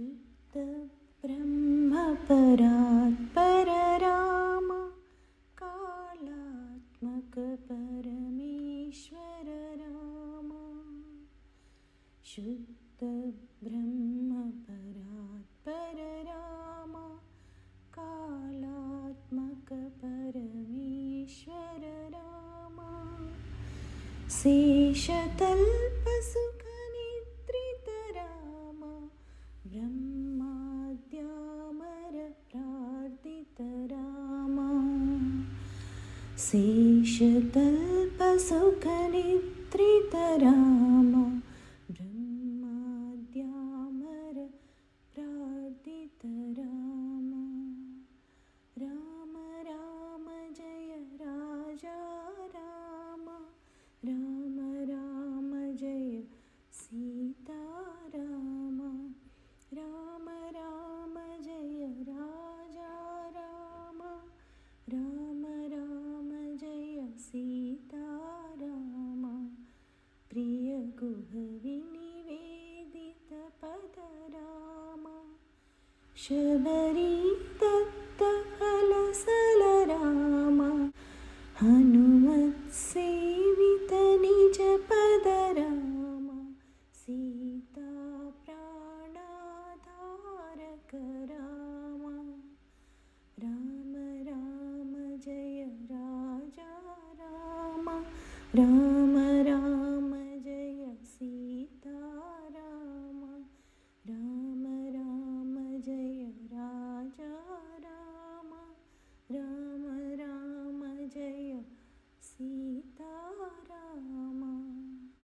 शुद्ध ब्रह्म परात्पर राम कालात्मक परमेश्वर राम। शुद्ध ब्रह्म परात्पर राम कालात्मक परमेश्वर राम। शेषतल्पसुखनिद्रित राम ब्रह्माद्यामर प्रार्थित राम। शेषतल्पसुखनिद्रित राम ब्रह्माद्यामर प्रार्थित राम। राम राम जय राजा राम, राम राम जय सीता राम, राम राम जय राजा राम, राम राम जय सीता राम। प्रिय गुह विनिवेदित पद राम, शबरी दत्त फलसल राम। हनुमत सेवित निज पद राम, सीता प्राणाधारक राम। राम राम जय राजा राम, राम